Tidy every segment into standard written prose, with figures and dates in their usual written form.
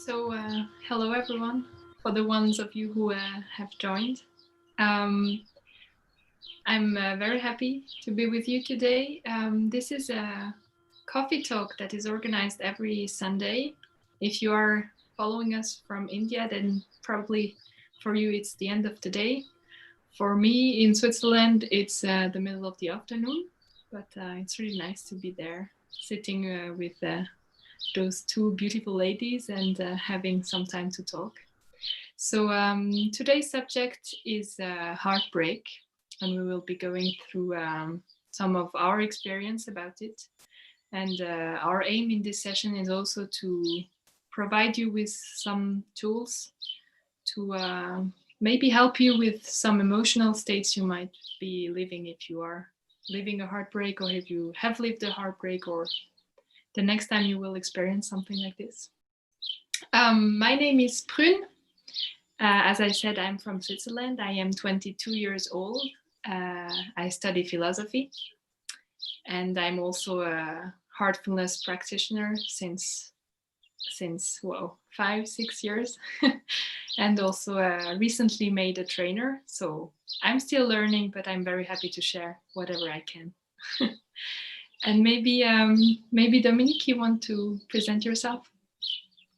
Hello everyone, for the ones of you who have joined. Um, I'm very happy to be with you today. This is a coffee talk that is organized every Sunday. If you are following us from India, then probably for you it's the end of the day. For me in Switzerland, it's the middle of the afternoon, but it's really nice to be there, sitting with those two beautiful ladies and having some time to talk. So today's subject is heartbreak, and we will be going through some of our experience about it. And our aim in this session is also to provide you with some tools to maybe help you with some emotional states you might be living if you are living a heartbreak, or if you have lived a heartbreak, or the next time you will experience something like this. My name is Prune. As I said, I'm from Switzerland. I am 22 years old. I study philosophy, and I'm also a heartfulness practitioner since 5-6 years, and also recently made a trainer. So I'm still learning, but I'm very happy to share whatever I can. And maybe Dominique, you want to present yourself?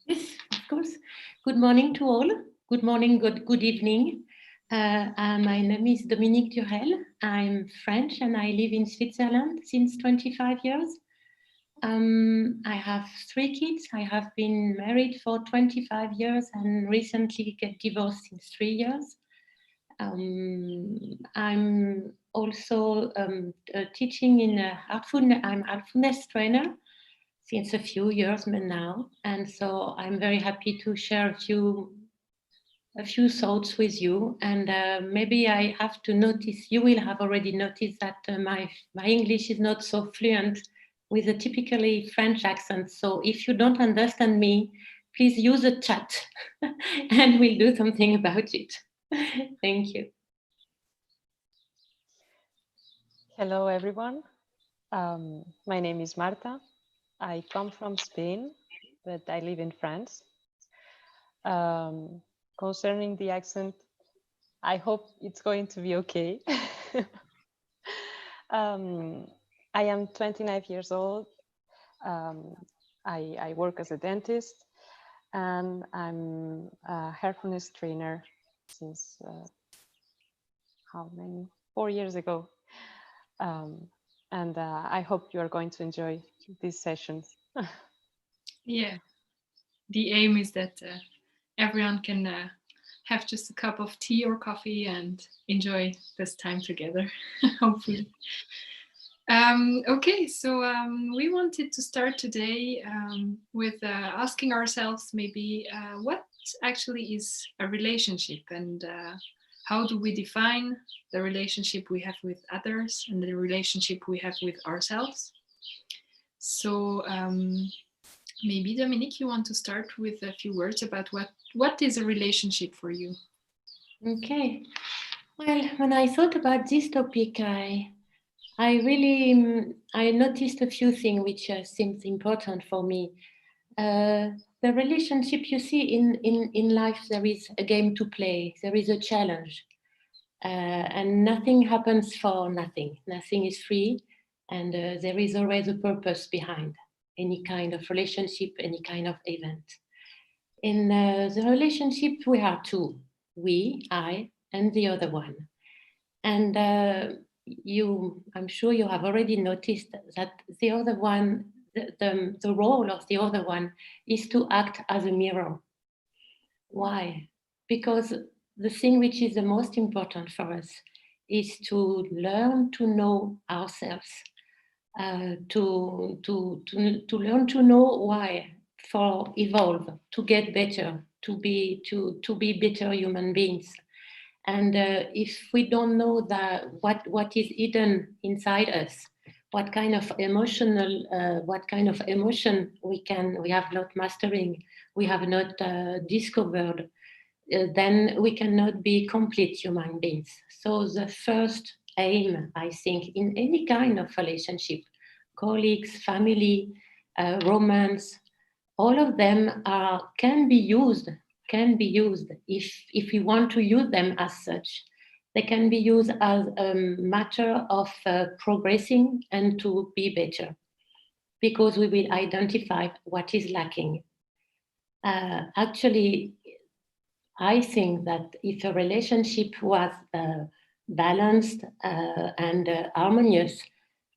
Yes, of course. Good morning to all. Good morning, good evening. My name is Dominique Durelle. I'm French and I live in Switzerland since 25 years. I have 3 kids. I have been married for 25 years and recently get divorced in 3 years. I'm also teaching in I'm a Heartfulness Trainer since a few years now, and so I'm very happy to share a few thoughts with you. And maybe I have to notice, you will have already noticed that my English is not so fluent with a typically French accent. So if you don't understand me, please use a chat and we'll do something about it. Thank you. Hello, everyone. My name is Marta. I come from Spain, but I live in France. Concerning the accent, I hope it's going to be okay. I am 29 years old. I work as a dentist, and I'm a Heartfulness trainer since how many? 4 years ago. And I hope you are going to enjoy these sessions. Yeah, the aim is that everyone can have just a cup of tea or coffee and enjoy this time together, hopefully. Okay, so we wanted to start today with asking ourselves maybe what actually is a relationship, and how do we define the relationship we have with others and the relationship we have with ourselves. So maybe Dominique, you want to start with a few words about what is a relationship for you? Okay. Well, when I thought about this topic, I noticed a few things which seems important for me. The relationship, you see, in life, there is a game to play, there is a challenge, and nothing happens for nothing. Nothing is free, and there is always a purpose behind any kind of relationship, any kind of event. In the relationship, we are two, we, I, and the other one. And I'm sure you have already noticed that the other one, the role of the other one is to act as a mirror. Why? Because the thing which is the most important for us is to learn to know ourselves, to learn to know why, for evolve, to get better, to be better human beings. And if we don't know that what is hidden inside us, what kind of emotion we have not mastering, we have not discovered, then we cannot be complete human beings. So the first aim, I think, in any kind of relationship, colleagues, family, romance, all of them can be used if we want to use them as such. They can be used as a matter of progressing and to be better, because we will identify what is lacking. Actually, I think that if a relationship was balanced and harmonious,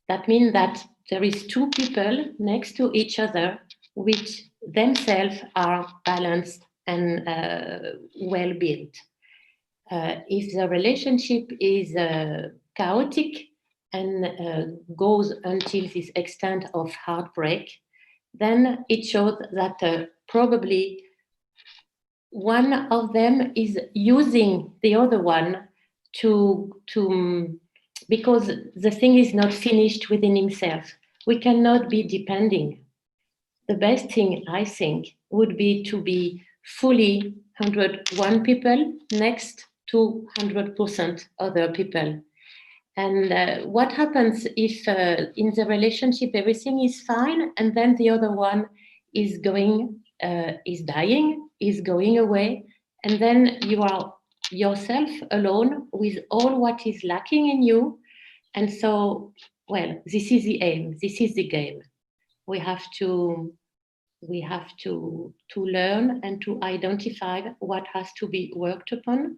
that means that there is two people next to each other which themselves are balanced and well built. If the relationship is chaotic and goes until this extent of heartbreak, then it shows that probably one of them is using the other one to because the thing is not finished within himself. We cannot be depending. The best thing, I think, would be to be fully 101 people next to 100% other people. And what happens if in the relationship everything is fine and then the other one is dying, is going away, and then you are yourself alone with all what is lacking in you. And so, well, this is the aim, this is the game. We have to learn and to identify what has to be worked upon,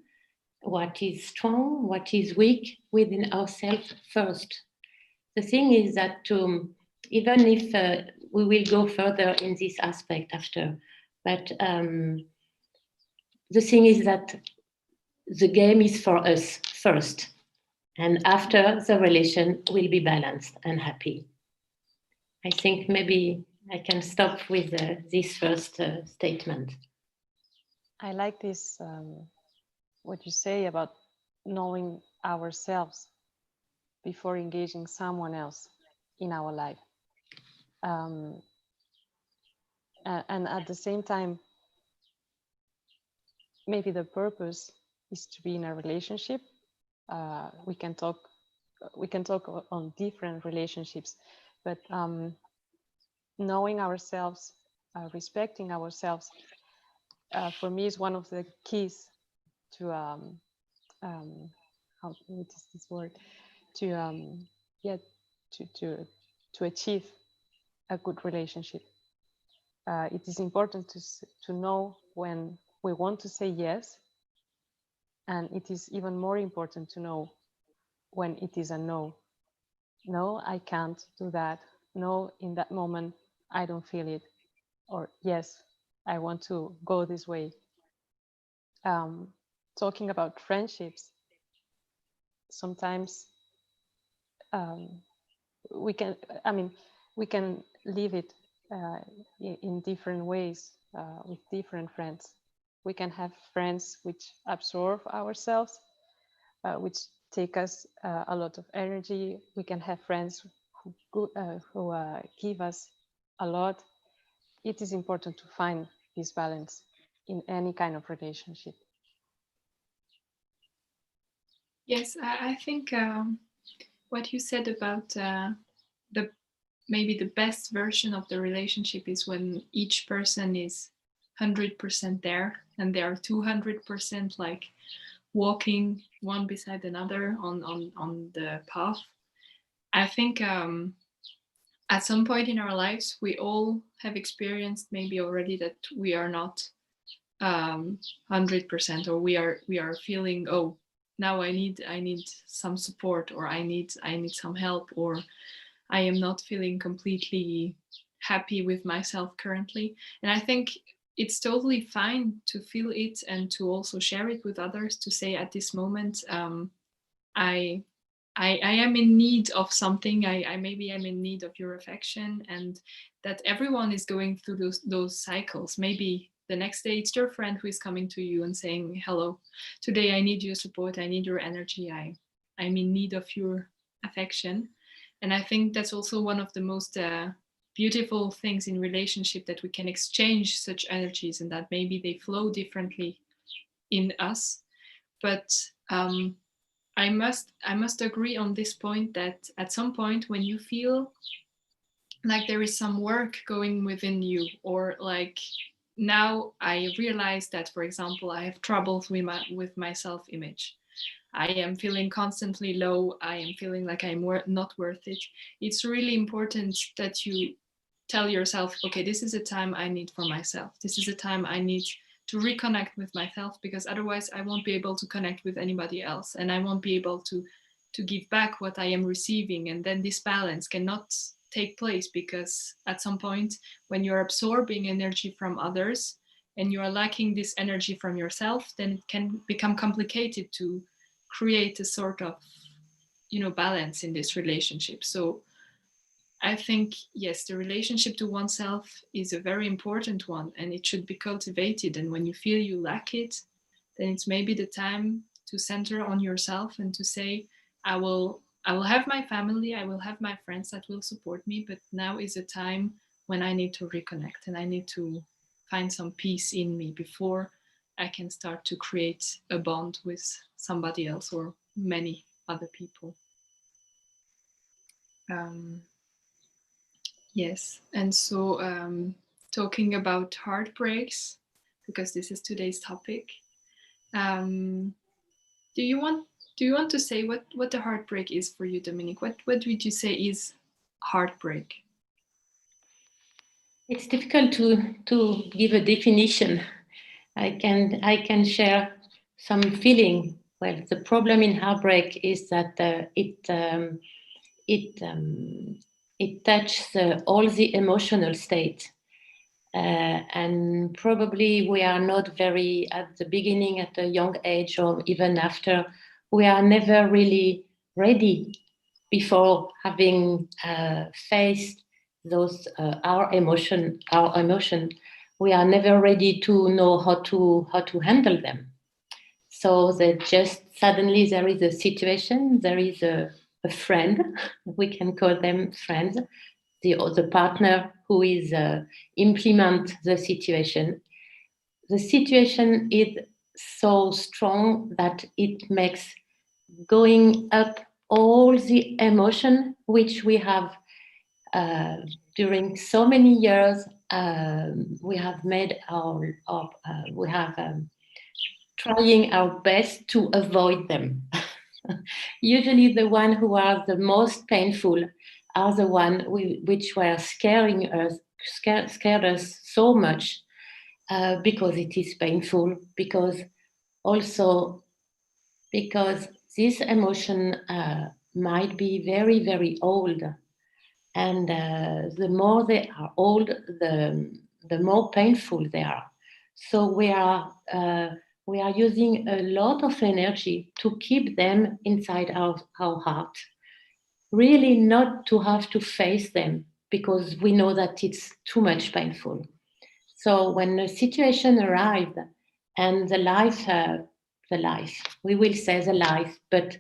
what is strong, what is weak within ourselves first. The thing is that even if we will go further in this aspect after, but the thing is that the game is for us first, and after the relation will be balanced and happy. I think maybe I can stop with this first statement. I like this, what you say about knowing ourselves before engaging someone else in our life. And at the same time, maybe the purpose is to be in a relationship. We can talk on different relationships, but knowing ourselves, respecting ourselves, for me is one of the keys to what is this word? To achieve a good relationship. It is important to know when we want to say yes, and it is even more important to know when it is a no. No, I can't do that. No, in that moment, I don't feel it. Or yes, I want to go this way. Talking about friendships, sometimes we can live it in different ways with different friends. We can have friends which absorb ourselves, which take us a lot of energy. We can have friends who give us a lot. It is important to find this balance in any kind of relationship. Yes, I think what you said about maybe the best version of the relationship is when each person is 100% there and they are 200% like walking one beside another on the path. I think at some point in our lives we all have experienced maybe already that we are not 100%, or we are feeling, oh, now I need some support, or I need some help, or I am not feeling completely happy with myself currently. And I think it's totally fine to feel it and to also share it with others, to say at this moment I am in need of something. I maybe am in need of your affection, and that everyone is going through those cycles. Maybe the next day it's your friend who is coming to you and saying, hello, today I need your support, I need your energy, I'm in need of your affection. And I think that's also one of the most beautiful things in relationship, that we can exchange such energies and that maybe they flow differently in us. But I must agree on this point that at some point when you feel like there is some work going within you, or like now I realize that, for example, I have troubles with my self-image. I am feeling constantly low. I am feeling like I'm not worth it. It's really important that you tell yourself, okay, this is a time I need for myself. This is a time I need to reconnect with myself, because otherwise I won't be able to connect with anybody else, and I won't be able to give back what I am receiving. And then this balance cannot take place, because at some point when you're absorbing energy from others and you are lacking this energy from yourself, then it can become complicated to create a sort of, balance in this relationship. So I think, yes, the relationship to oneself is a very important one, and it should be cultivated. And when you feel you lack it, then it's maybe the time to center on yourself and to say, I will have my family, I will have my friends that will support me, but now is a time when I need to reconnect and I need to find some peace in me before I can start to create a bond with somebody else or many other people. Um, Yes, and so talking about heartbreaks, because this is today's topic. Um, do you want to say what the heartbreak is for you, Dominique? What would you say is heartbreak? It's difficult to give a definition. I can share some feeling. Well, the problem in heartbreak is that it touches all the emotional state. And probably we are not very, at the beginning, at a young age, or even after, we are never really ready before having faced those our emotion. We are never ready to know how to handle them. So that just suddenly there is a situation, there is a friend, we can call them friends, the partner who is implement the situation. The situation is so strong that it makes going up all the emotion which we have during so many years. We have made we have trying our best to avoid them. Usually the one who are the most painful are the one which were scared us so much, because it is painful, because also because this emotion might be very, very old. And the more they are old, the more painful they are. So we are using a lot of energy to keep them inside our heart, really not to have to face them, because we know that it's too much painful. So when the situation arrived and the life, we will say the life, but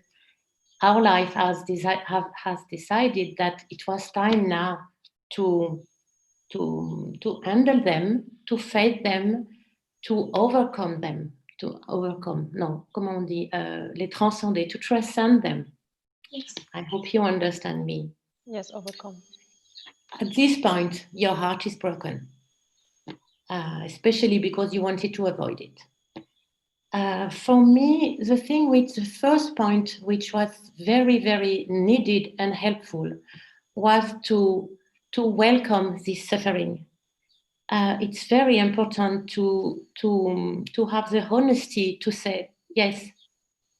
our life has decided that it was time now to handle them, to face them, to overcome them, non, comment on dit, les transcender, to transcend them. Yes. I hope you understand me. Yes, overcome. At this point, your heart is broken, especially because you wanted to avoid it. For me, the first point, which was very, very needed and helpful, was to welcome this suffering. It's very important to have the honesty to say, yes,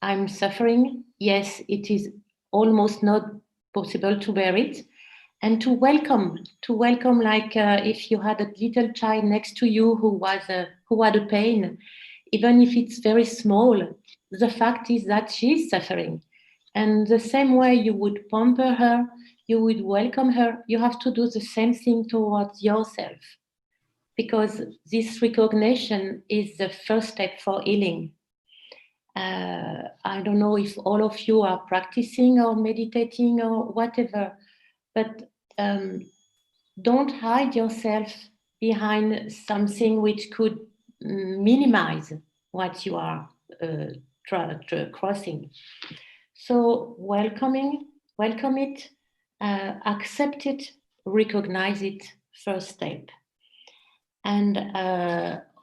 I'm suffering. Yes, it is almost not possible to bear it, and to welcome like if you had a little child next to you who had a pain, even if it's very small. The fact is that she's suffering, and the same way you would pamper her, you would welcome her. You have to do the same thing towards yourself, because this recognition is the first step for healing. I don't know if all of you are practicing or meditating or whatever, but don't hide yourself behind something which could minimize what you are crossing. So welcome it, accept it recognize it, first step. And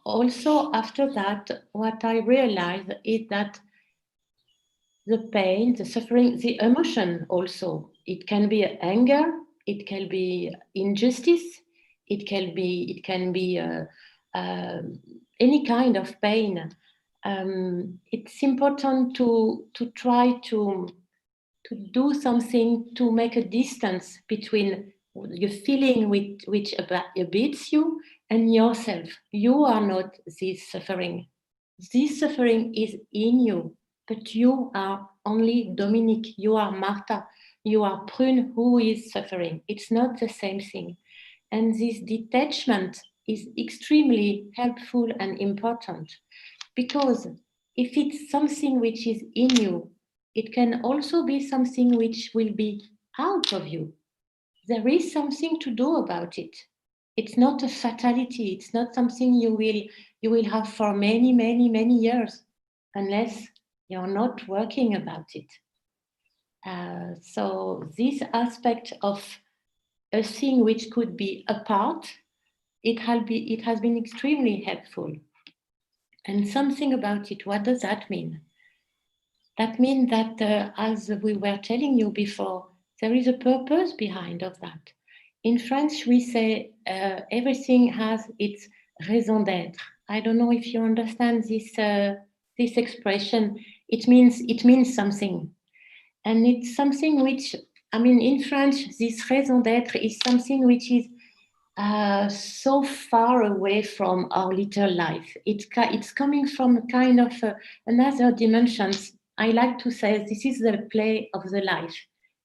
also after that, what I realized is that the pain, the suffering, the emotion also, it can be anger, it can be injustice, it can be any kind of pain. It's important to try to do something to make a distance between your feeling which beats you and yourself. You are not this suffering. This suffering is in you, but you are only Dominique, you are Marta, you are Prune who is suffering. It's not the same thing. And this detachment is extremely helpful and important, because if it's something which is in you, it can also be something which will be out of you. There is something to do about it. It's not a fatality. It's not something you will have for many, many, many years, unless you're not working about it. So this aspect of a thing which could be apart, it has been extremely helpful. And something about it, what does that mean? That means that, as we were telling you before, there is a purpose behind of that. In French, we say everything has its raison d'être. I don't know if you understand this expression. It means something, and it's something which, I mean, in French, this raison d'être is something which is so far away from our little life. It's coming from a kind of another dimensions. I like to say this is the play of the life.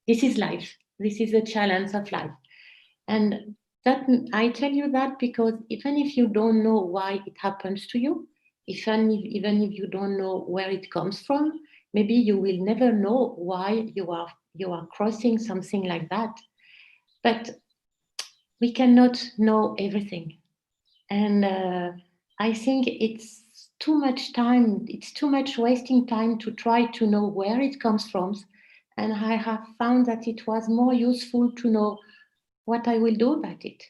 This is life. This is the challenge of life. And that I tell you that because even if you don't know why it happens to you, even if you don't know where it comes from, maybe you will never know why you are crossing something like that. But we cannot know everything. And I think it's too much time, it's too much wasting time to try to know where it comes from. And I have found that it was more useful to know what I will do about it.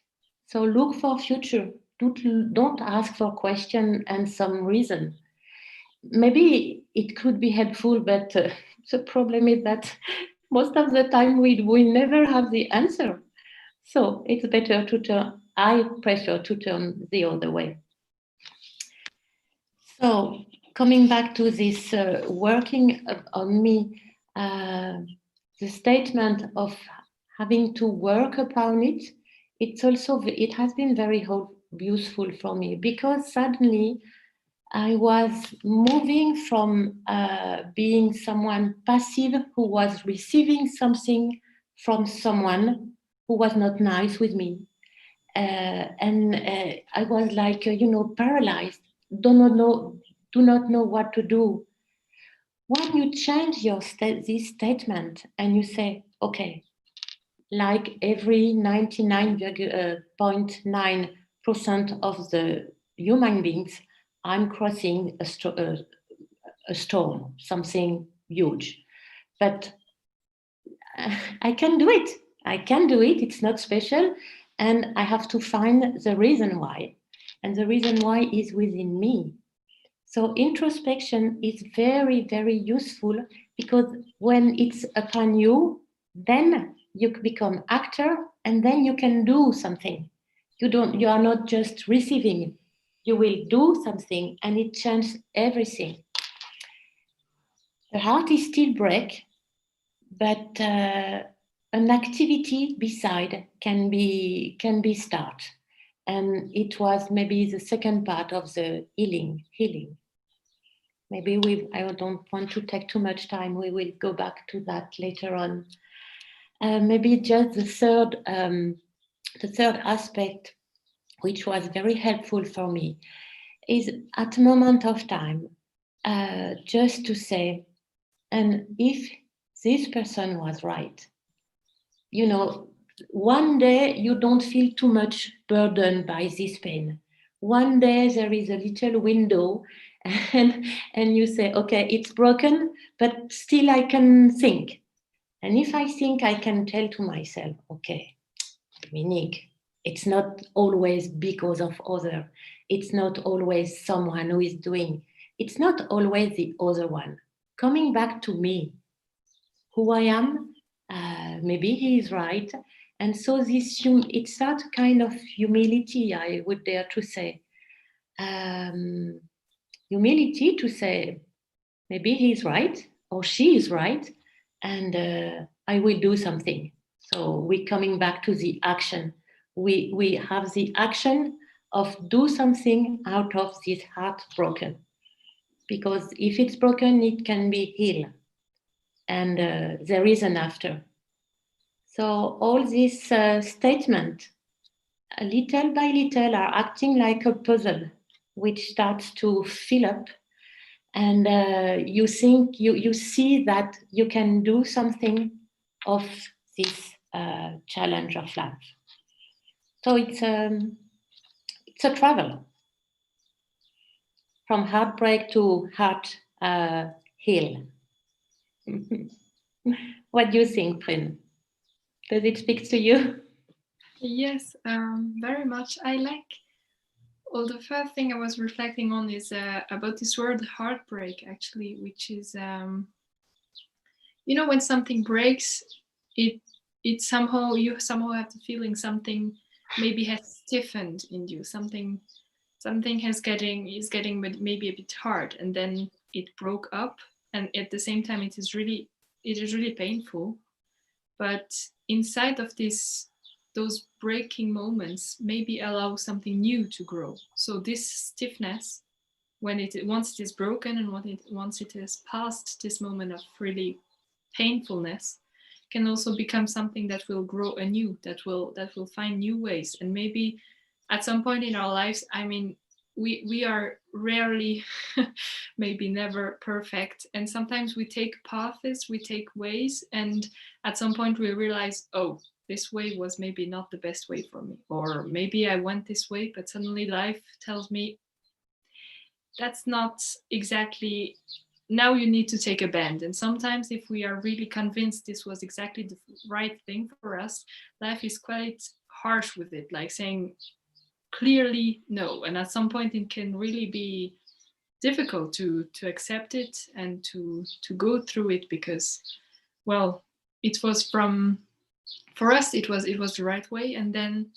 So look for future. Don't ask for question and some reason. Maybe it could be helpful, but the problem is that most of the time we never have the answer. So it's better to turn, I prefer to turn the other way. So coming back to this working on me, the statement of having to work upon it, it has been very useful for me, because suddenly I was moving from being someone passive who was receiving something from someone who was not nice with me. And I was like, paralyzed, do not know what to do. When you change this statement and you say, okay, like every 99.9% of the human beings, I'm crossing a storm, something huge. But I can do it. It's not special. And I have to find the reason why. And the reason why is within me. So introspection is very, very useful, because when it's upon you, then you become actor, and then you can do something. You are not just receiving, you will do something, and it changes everything. The heart is still break, but an activity beside can be start. And it was maybe the second part of the healing. Maybe I don't want to take too much time. We will go back to that later on. Maybe just the third aspect, which was very helpful for me, is at a moment of time, just to say, and if this person was right, one day you don't feel too much burdened by this pain. One day there is a little window, and you say, okay, it's broken, but still I can think. And if I think, I can tell to myself, okay, Dominique, it's not always because of other. It's not always someone who is doing. It's not always the other one. Coming back to me, who I am, maybe he is right. And so it's that kind of humility, I would dare to say. Humility to say, maybe he's right or she is right, and I will do something. So we're coming back to the action. We have the action of do something out of this heart broken. Because if it's broken, it can be healed. And there is an after. So all these statements, little by little, are acting like a puzzle, which starts to fill up. And you think, you see that you can do something of this challenge of life. So it's a travel from heartbreak to heart heal. What do you think, Prune? Does it speak to you? Yes, very much. I like. Well, the first thing I was reflecting on is about this word heartbreak, actually, which is, when something breaks, it somehow, you somehow have the feeling something maybe has stiffened in you, something is getting maybe a bit hard, and then it broke up, and at the same time it is really painful. But inside of those breaking moments maybe allow something new to grow. So this stiffness, once it is broken and once it has passed this moment of really painfulness, can also become something that will grow anew, that will find new ways. And maybe at some point in our lives, I mean, we are rarely, maybe never perfect. And sometimes we take paths, we take ways, and at some point we realize, oh, this way was maybe not the best way for me. Or maybe I went this way, but suddenly life tells me, that's not exactly, now you need to take a bend. And sometimes if we are really convinced this was exactly the right thing for us, life is quite harsh with it, like saying clearly no. And at some point it can really be difficult to accept it and to go through it, because, well, it was for us it was the right way. And then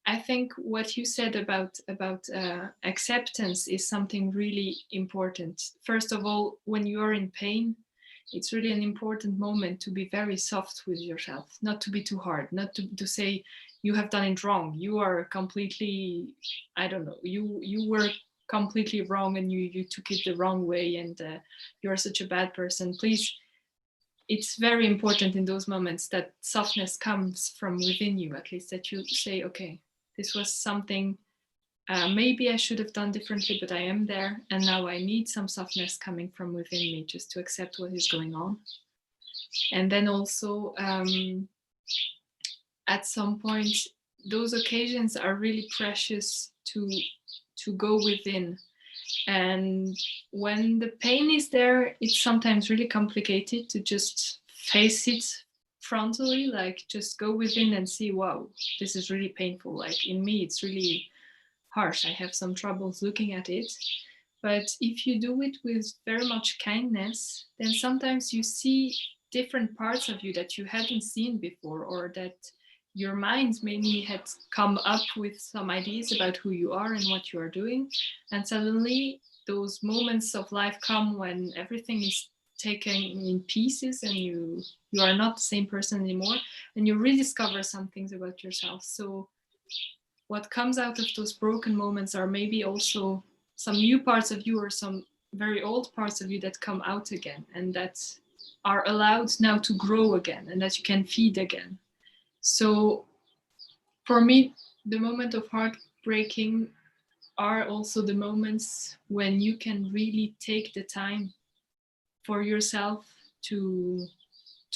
I think what you said about acceptance is something really important. First of all, when you are in pain, it's really an important moment to be very soft with yourself, not to be too hard, not to say you have done it wrong, you are completely, I don't know, you were completely wrong and you took it the wrong way, and you're such a bad person. Please, it's very important in those moments that softness comes from within you, at least that you say, okay, this was something maybe I should have done differently, but I am there, and now I need some softness coming from within me just to accept what is going on. And then also at some point, those occasions are really precious to go within. And when the pain is there, it's sometimes really complicated to just face it frontally, like just go within and see, wow, this is really painful. Like in me, it's really harsh. I have some troubles looking at it. But if you do it with very much kindness, then sometimes you see different parts of you that you hadn't seen before, or that your mind maybe had come up with some ideas about who you are and what you are doing. And suddenly those moments of life come when everything is taken in pieces and you are not the same person anymore, and you rediscover some things about yourself. So what comes out of those broken moments are maybe also some new parts of you or some very old parts of you that come out again and that are allowed now to grow again and that you can feed again. So for me, the moment of heartbreaking are also the moments when you can really take the time for yourself to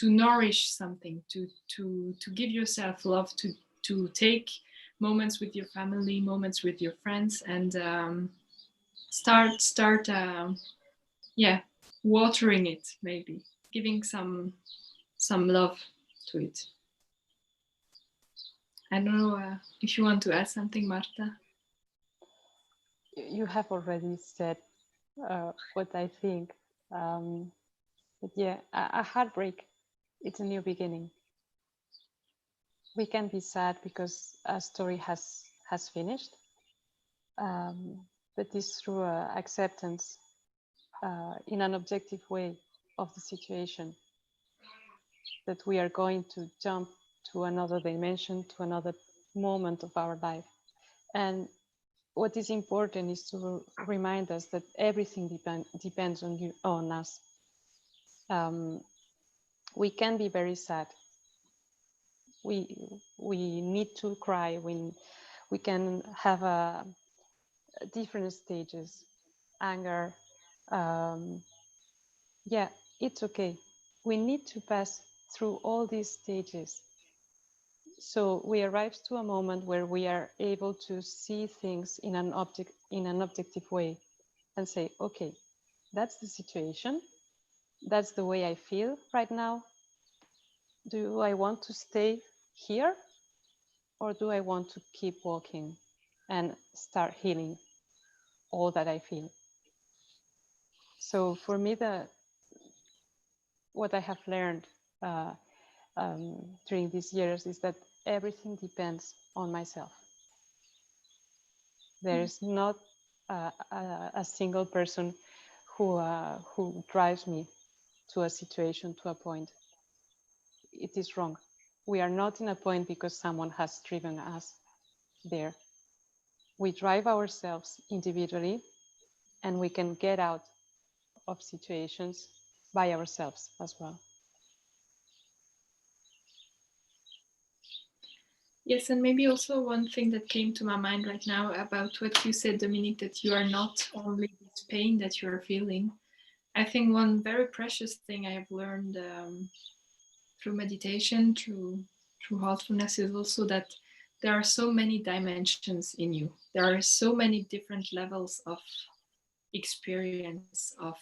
nourish something, to give yourself love, to take moments with your family, moments with your friends, and start watering it, maybe giving some love to it. I don't know if you want to add something, Marta. You have already said what I think. But yeah, a heartbreak, it's a new beginning. We can be sad because a story has finished, but it's through acceptance in an objective way of the situation that we are going to jump to another dimension, to another moment of our life. And what is important is to remind us that everything depends on us. We can be very sad. We need to cry. We can have different stages, anger. Yeah, it's okay. We need to pass through all these stages. So we arrive to a moment where we are able to see things in an objective way and say, okay, that's the situation. That's the way I feel right now. Do I want to stay here, or do I want to keep walking and start healing all that I feel? So for me, what I have learned during these years is that everything depends on myself. There is not a single person who drives me to a situation, to a point. It is wrong. We are not in a point because someone has driven us there. We drive ourselves individually, and we can get out of situations by ourselves as well. Yes, and maybe also one thing that came to my mind right now about what you said, Dominique, that you are not only this pain that you are feeling. I think one very precious thing I have learned through meditation, through heartfulness, is also that there are so many dimensions in you. There are so many different levels of experience, of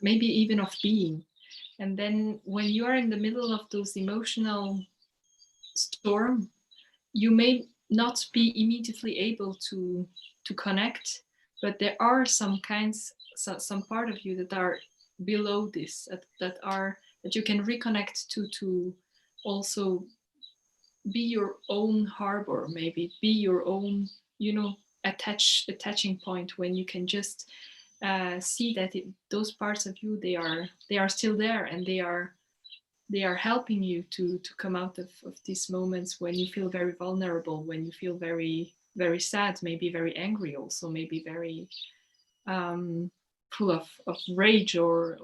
maybe even of being. And then when you are in the middle of those emotional storm, you may not be immediately able to connect, but there are some part of you that are below this, that you can reconnect to also be your own harbor, maybe be your own, attaching point, when you can just see that those parts of you, they are still there, and they are helping you to come out of these moments when you feel very vulnerable, when you feel very, very sad, maybe very angry, also maybe very full of rage, or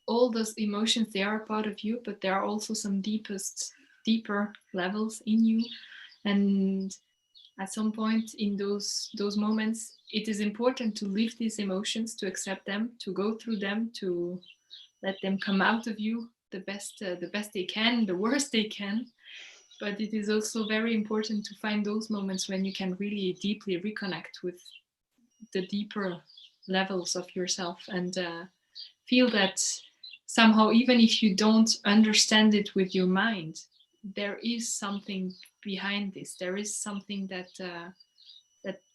all those emotions. They are part of you, but there are also some deeper levels in you. And at some point in those moments, it is important to live these emotions, to accept them, to go through them, to let them come out of you the best they can, the worst they can. But it is also very important to find those moments when you can really deeply reconnect with the deeper levels of yourself, and feel that somehow, even if you don't understand it with your mind, there is something behind this. There is something that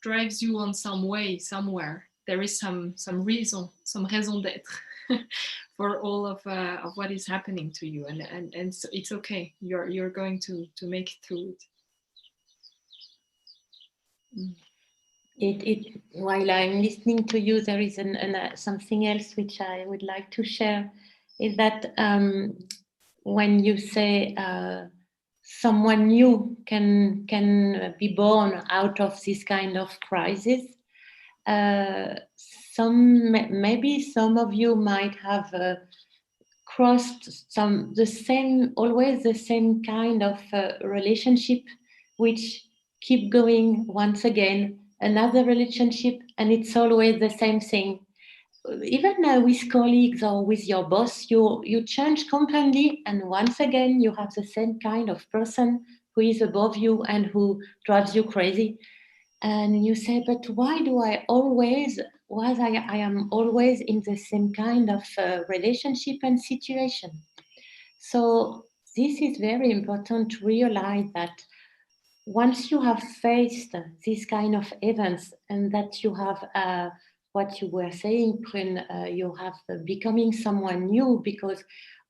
drives you on some way, somewhere. There is some raison d'être for all of what is happening to you, and so it's okay. You're going to make it through it. While I'm listening to you, there is something else which I would like to share. Is that when you say someone new can be born out of this kind of crisis, maybe some of you might have crossed always the same kind of relationship, which keep going once again, another relationship, and it's always the same thing. Even with colleagues or with your boss, you change completely, and once again you have the same kind of person who is above you and who drives you crazy. And you say, but why do I am always in the same kind of relationship and situation? So this is very important to realize that once you have faced these kind of events and that you have what you were saying, Prune, you have becoming someone new, because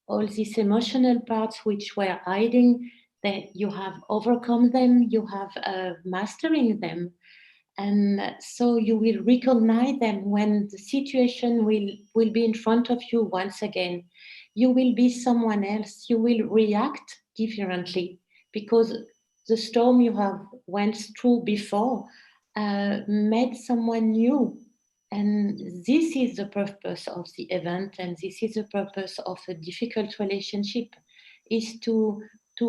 all these emotional parts which were hiding, that you have overcome them, you have mastering them. And so you will recognize them when the situation will be in front of you once again. You will be someone else. You will react differently because the storm you have went through before made someone new. And this is the purpose of the event, and this is the purpose of a difficult relationship, is to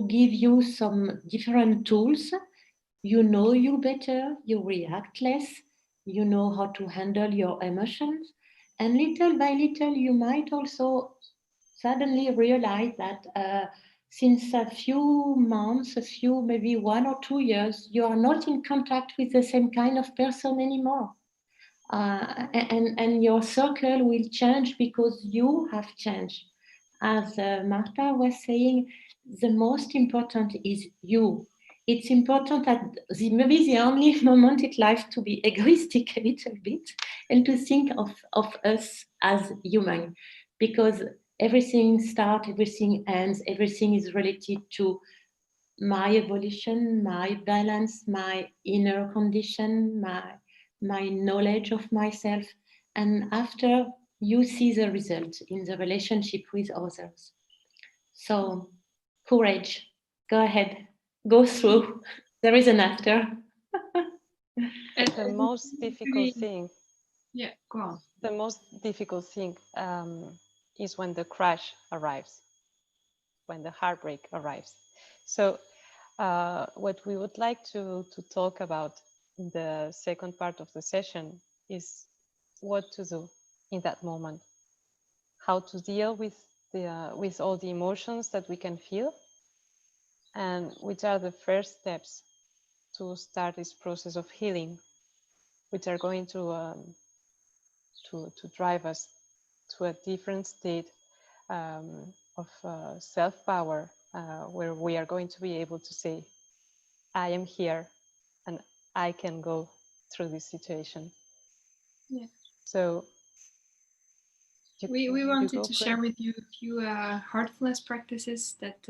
give you some different tools. You know you better, you react less, you know how to handle your emotions, and little by little you might also suddenly realize that since a few months, a few, maybe 1 or 2 years, you are not in contact with the same kind of person anymore. And your circle will change because you have changed. As Marta was saying, the most important is you. It's important at maybe the only moment in life to be egoistic a little bit and to think of us as human, because everything starts, everything ends, everything is related to my evolution, my balance, my inner condition, my knowledge of myself. And after, you see the result in the relationship with others. So courage, go ahead, go through. There is an after. The most difficult thing. Yeah, go on. The most difficult thing is when the crash arrives, when the heartbreak arrives. So what we would like to talk about in the second part of the session is what to do in that moment, how to deal with all the emotions that we can feel, and which are the first steps to start this process of healing, which are going to drive us to a different state of self-power, where we are going to be able to say, I am here and I can go through this situation. Yeah. So we wanted to share with you a few heartfulness practices that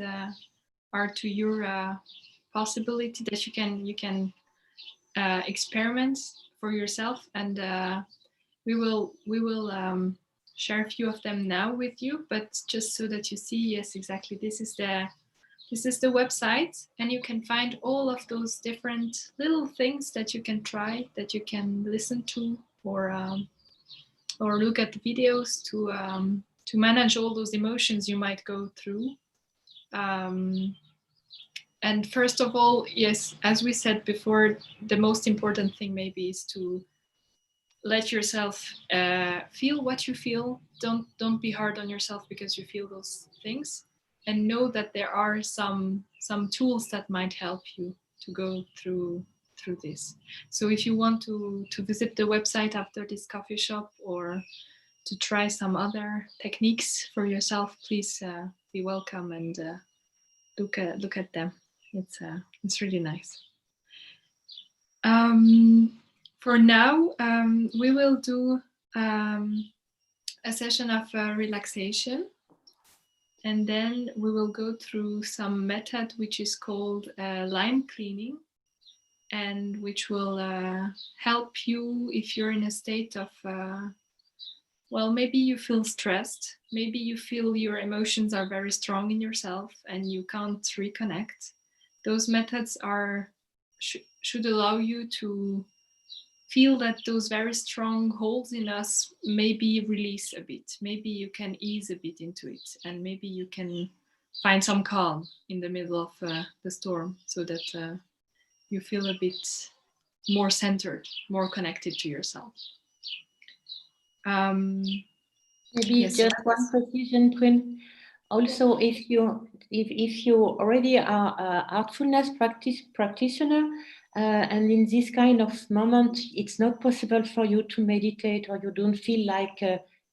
are to your possibility, that you can experiment for yourself, and we will share a few of them now with you, but just so that you see, yes, exactly, this is the website, and you can find all of those different little things that you can try, that you can listen to, or look at the videos to manage all those emotions you might go through. And first of all, yes, as we said before, the most important thing maybe is to let yourself feel what you feel. Don't be hard on yourself because you feel those things, and know that there are some tools that might help you to go through this. So if you want to visit the website after this coffee shop, or to try some other techniques for yourself, please be welcome and look at them. It's really nice. For now, we will do a session of relaxation, and then we will go through some method which is called line cleaning, and which will help you if you're in a state of well, maybe you feel stressed, maybe you feel your emotions are very strong in yourself and you can't reconnect. Those methods should allow you to feel that those very strong holes in us maybe release a bit. Maybe you can ease a bit into it, and maybe you can find some calm in the middle of the storm, so that you feel a bit more centered, more connected to yourself. Maybe yes, just one precision, Prune. Also, if you already are a heartfulness practitioner, and in this kind of moment, it's not possible for you to meditate, or you don't feel like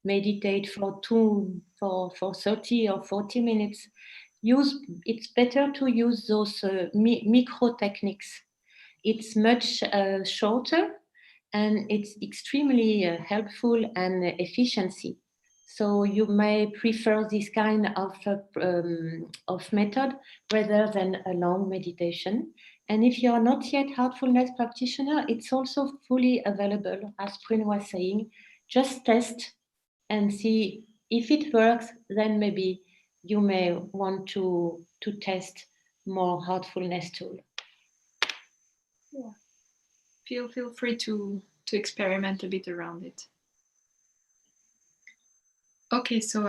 meditate for 30 or 40 minutes, it's better to use those micro techniques. It's much shorter and it's extremely helpful and efficiency. So you may prefer this kind of method rather than a long meditation. And if you are not yet heartfulness practitioner, it's also fully available, as Prune was saying. Just test and see if it works, then maybe you may want to test more heartfulness tool. Yeah. Feel free to experiment a bit around it. Okay, so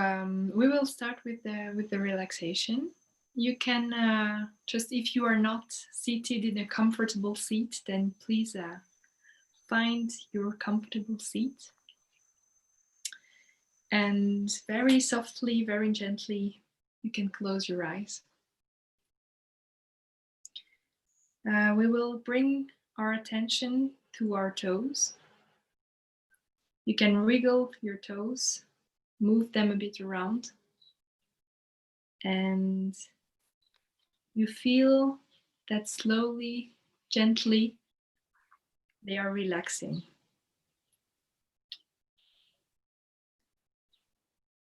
we will start with the relaxation. You can just, if you are not seated in a comfortable seat, then please find your comfortable seat. And very softly, very gently, you can close your eyes. We will bring our attention to our toes. You can wriggle your toes, move them a bit around, and you feel that slowly, gently, they are relaxing.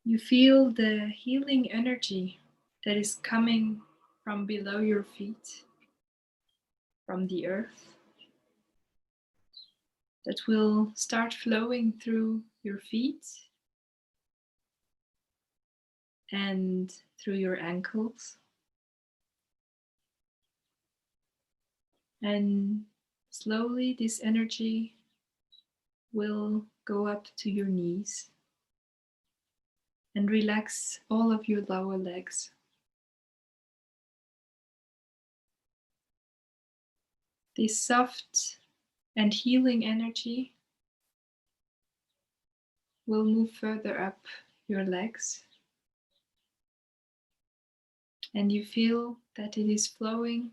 You feel the healing energy that is coming from below your feet, from the earth, that will start flowing through your feet and through your ankles. And slowly this energy will go up to your knees and relax all of your lower legs. This soft and healing energy will move further up your legs, and you feel that it is flowing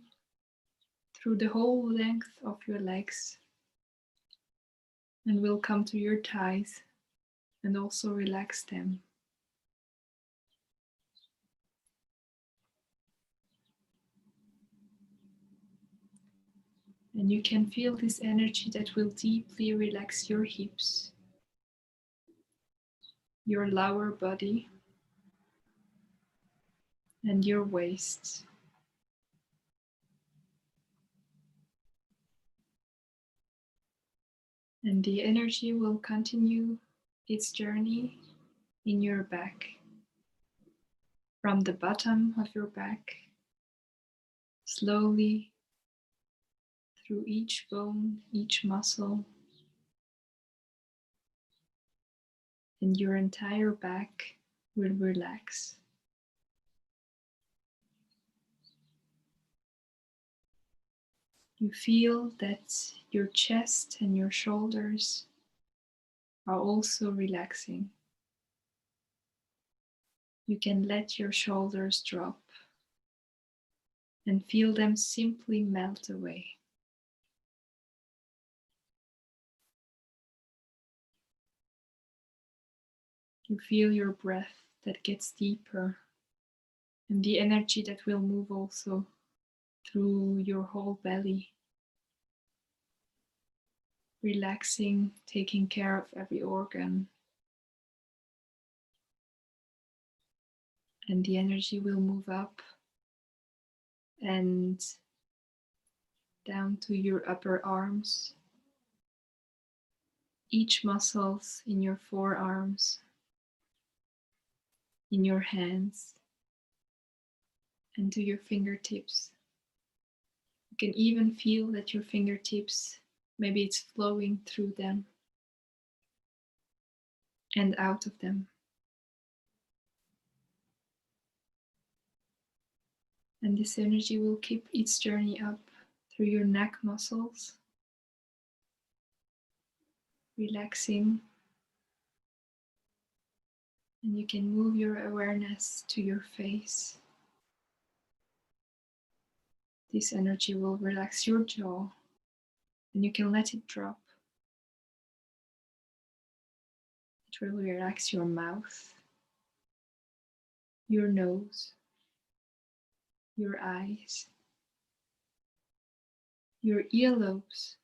through the whole length of your legs and will come to your thighs and also relax them. And you can feel this energy that will deeply relax your hips, your lower body, and your waist. And the energy will continue its journey in your back, from the bottom of your back, slowly through each bone, each muscle, and your entire back will relax. You feel that your chest and your shoulders are also relaxing. You can let your shoulders drop and feel them simply melt away. You feel your breath that gets deeper and the energy that will move also through your whole belly, relaxing, taking care of every organ. And the energy will move up and down to your upper arms, each muscles in your forearms, in your hands, and to your fingertips. You can even feel that your fingertips, maybe it's flowing through them and out of them. And this energy will keep its journey up through your neck muscles, relaxing. And you can move your awareness to your face. This energy will relax your jaw, and you can let it drop. It will relax your mouth, your nose, your eyes, your earlobes,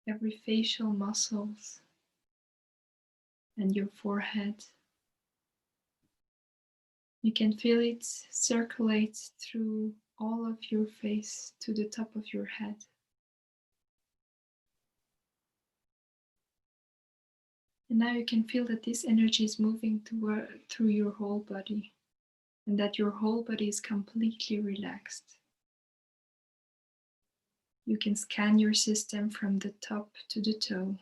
every facial muscles, and your forehead. You can feel it circulate through all of your face to the top of your head. And now you can feel that this energy is moving through your whole body, and that your whole body is completely relaxed. You can scan your system from the top to the toe,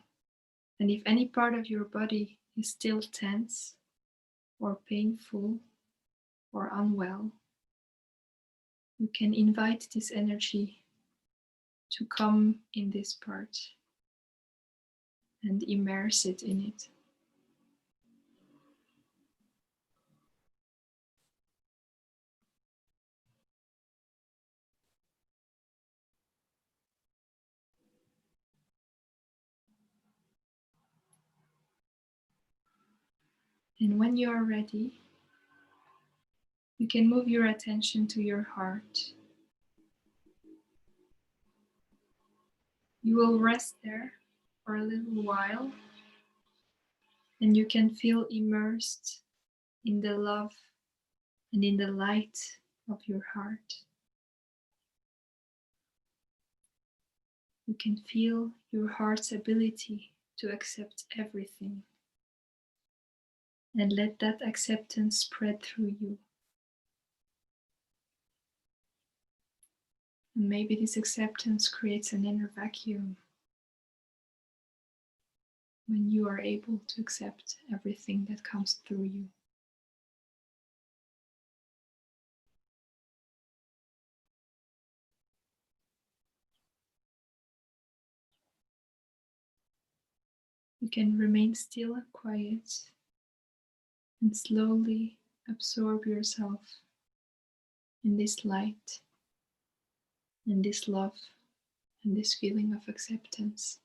and if any part of your body is still tense or painful or unwell, you can invite this energy to come in this part and immerse it in it. And when you are ready, you can move your attention to your heart. You will rest there for a little while, and you can feel immersed in the love and in the light of your heart. You can feel your heart's ability to accept everything, and let that acceptance spread through you. And maybe this acceptance creates an inner vacuum when you are able to accept everything that comes through you. You can remain still and quiet and slowly absorb yourself in this light and this love and this feeling of acceptance.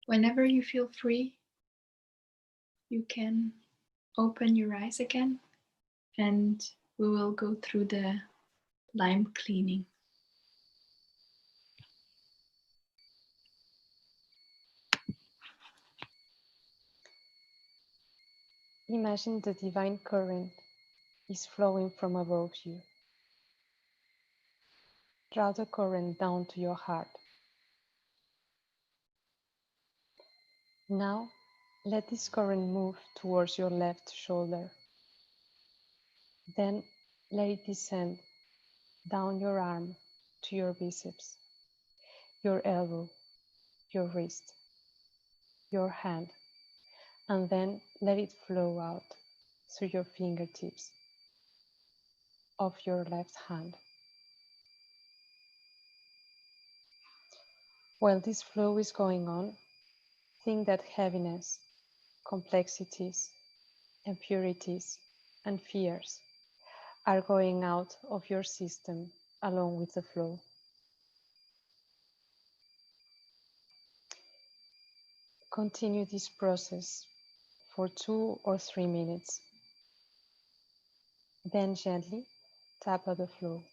Whenever you feel free, you can open your eyes again, and we will go through the lime cleaning. Imagine the divine current is flowing from above you. Draw the current down to your heart. Now, Let this current move towards your left shoulder. Then let it descend down your arm to your biceps, your elbow, your wrist, your hand, and then let it flow out through your fingertips of your left hand. While this flow is going on, think that heaviness, complexities, impurities, and fears are going out of your system along with the flow. Continue this process for 2 or 3 minutes. Then gently tap at the flow.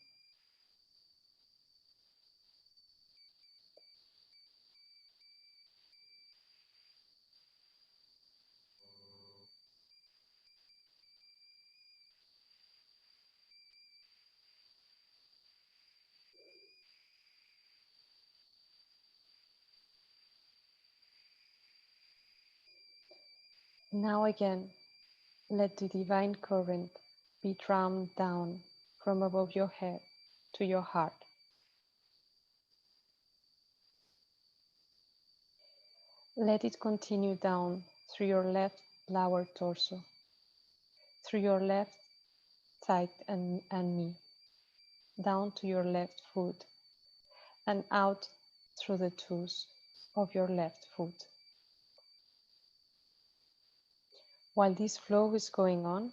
Now again, let the divine current be drawn down from above your head to your heart. Let it continue down through your left lower torso, through your left thigh and knee, down to your left foot, and out through the toes of your left foot. While this flow is going on,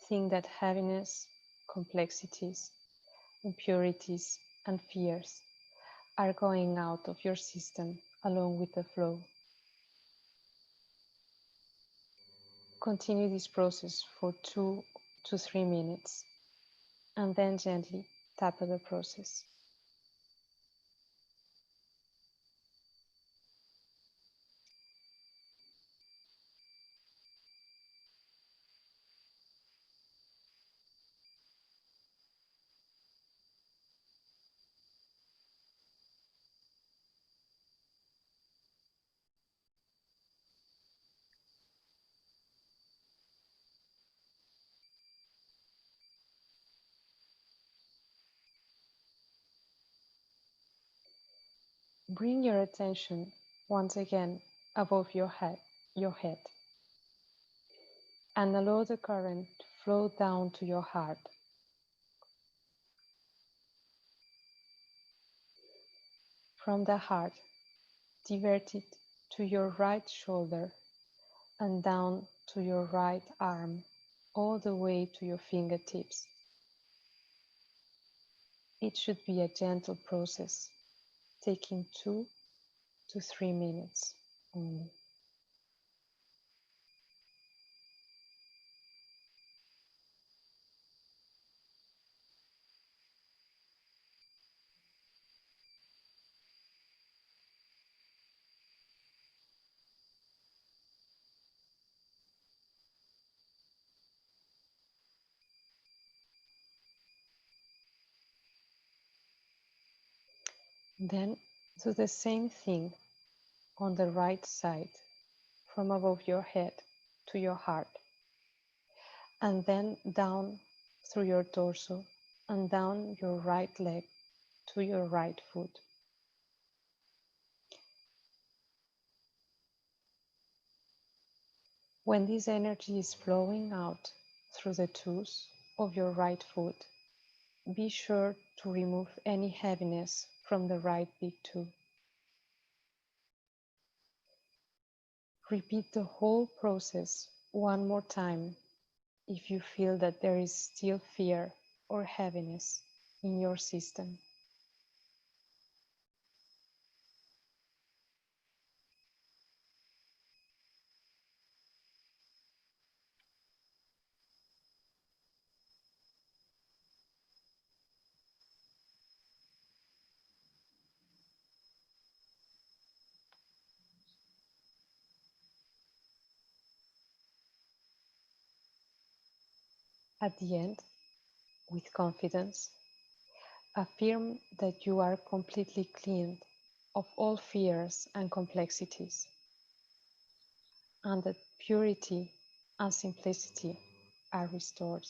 think that heaviness, complexities, impurities, and fears are going out of your system along with the flow. Continue this process for 2 to 3 minutes and then gently tap the process. Bring your attention once again above your head, and allow the current to flow down to your heart. From the heart, divert it to your right shoulder and down to your right arm, all the way to your fingertips. It should be a gentle process, taking 2 to 3 minutes only. Then do the same thing on the right side, from above your head to your heart, and then down through your torso and down your right leg to your right foot. When this energy is flowing out through the toes of your right foot, be sure to remove any heaviness from the right big toe. Repeat the whole process one more time if you feel that there is still fear or heaviness in your system. At the end, with confidence, affirm that you are completely cleansed of all fears and complexities, and that purity and simplicity are restored.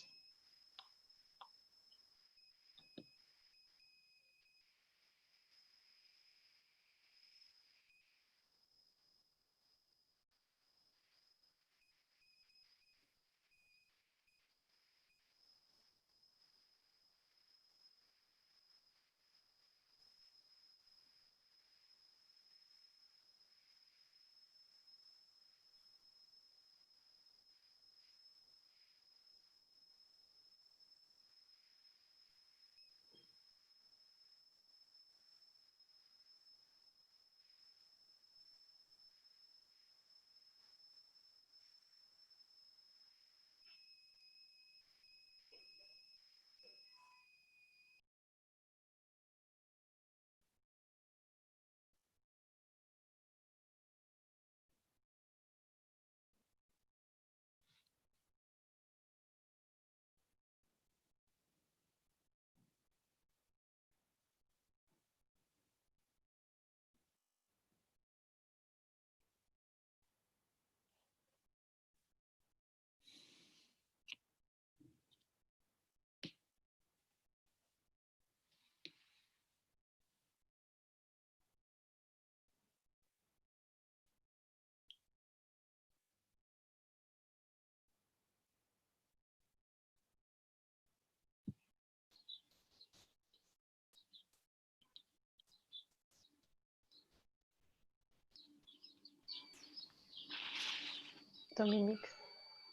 Dominique,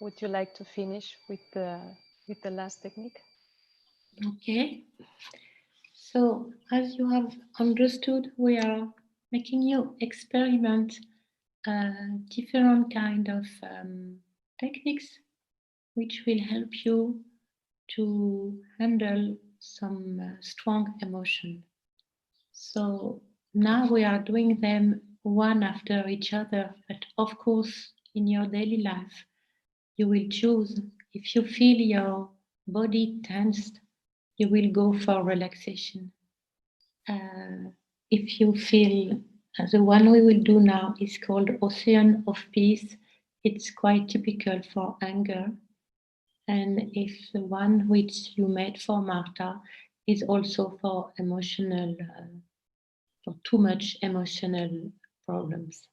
would you like to finish with the last technique? Okay. So, as you have understood, we are making you experiment different kind of techniques which will help you to handle some strong emotion. So now we are doing them one after each other, but of course, in your daily life, you will choose. If you feel your body tensed, you will go for relaxation. If you feel the one we will do now is called Ocean of Peace, it's quite typical for anger. And if the one which you made for Marta is also for emotional, for too much emotional problems.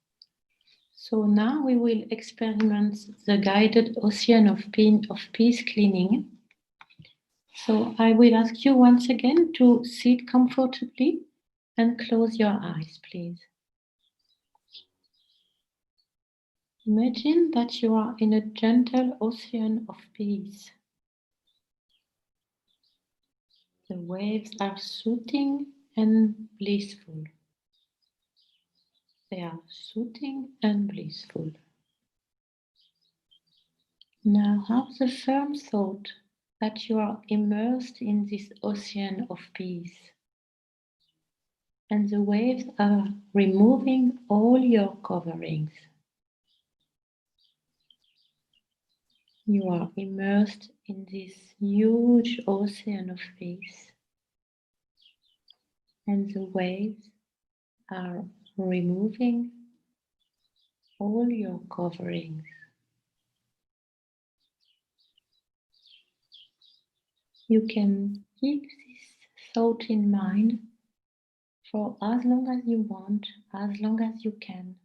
So now we will experiment the guided Ocean of Peace cleaning. So I will ask you once again to sit comfortably and close your eyes, please. Imagine that you are in a gentle ocean of peace. The waves are soothing and blissful. They are soothing and blissful. Now have the firm thought that you are immersed in this ocean of peace. And the waves are removing all your coverings. You are immersed in this huge ocean of peace, and the waves are removing all your coverings. You can keep this thought in mind for as long as you want, as long as you can,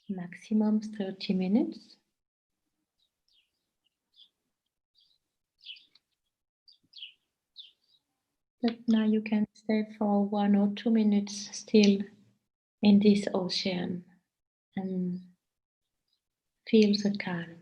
maximum 30 minutes. But now you can stay for 1 or 2 minutes still in this ocean and feel the calm.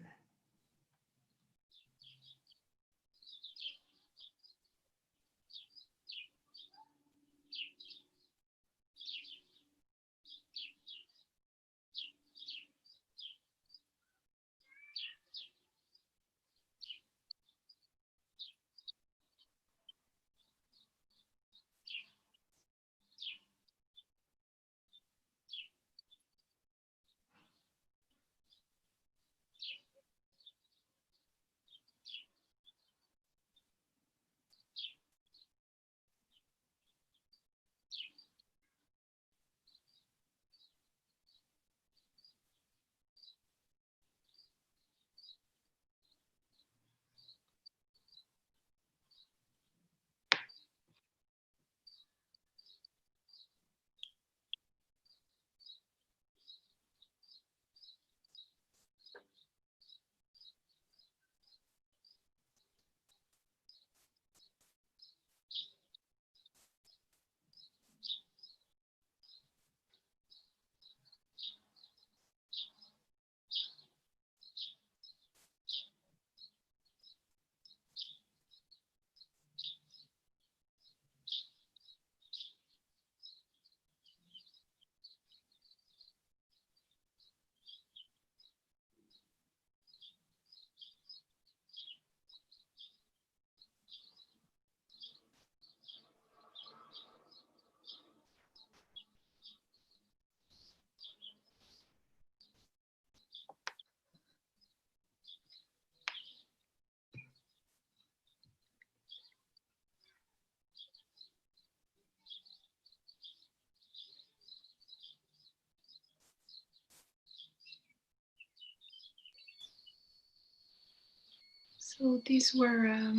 So these were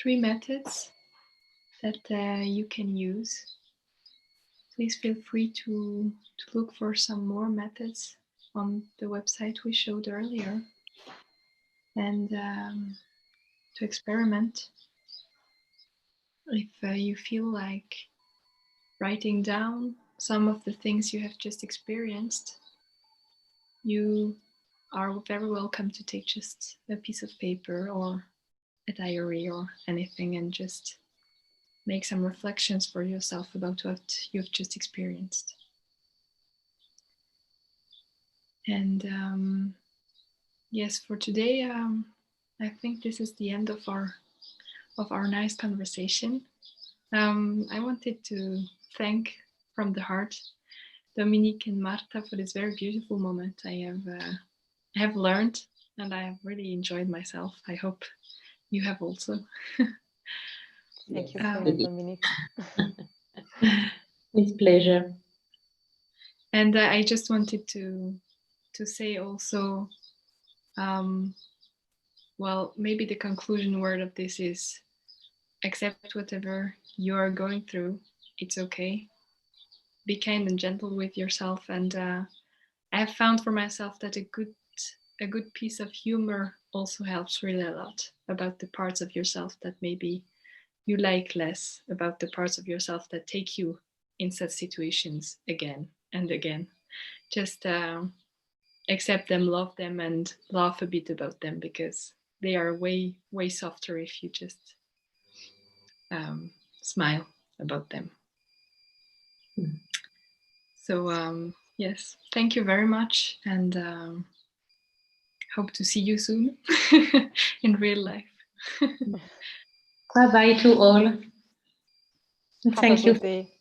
3 methods that you can use. Please feel free to look for some more methods on the website we showed earlier and to experiment. If you feel like writing down some of the things you have just experienced, you are very welcome to take just a piece of paper or a diary or anything and just make some reflections for yourself about what you've just experienced. And yes, for today, I think this is the end of our nice conversation. I wanted to thank from the heart Dominique and Marta for this very beautiful moment. I have learned and I have really enjoyed myself. I hope you have also. Thank you, Dominique. With pleasure. And I just wanted to say also, well, maybe the conclusion word of this is accept whatever you are going through. It's okay. Be kind and gentle with yourself. And I have found for myself that a good piece of humor also helps really a lot about the parts of yourself that maybe you like less, about the parts of yourself that take you in such situations again and again. Just accept them, love them, and laugh a bit about them, because they are way, way softer if you just smile about them. So yes, thank you very much, and hope to see you soon in real life. Bye-bye to all. Have Thank a you. good day.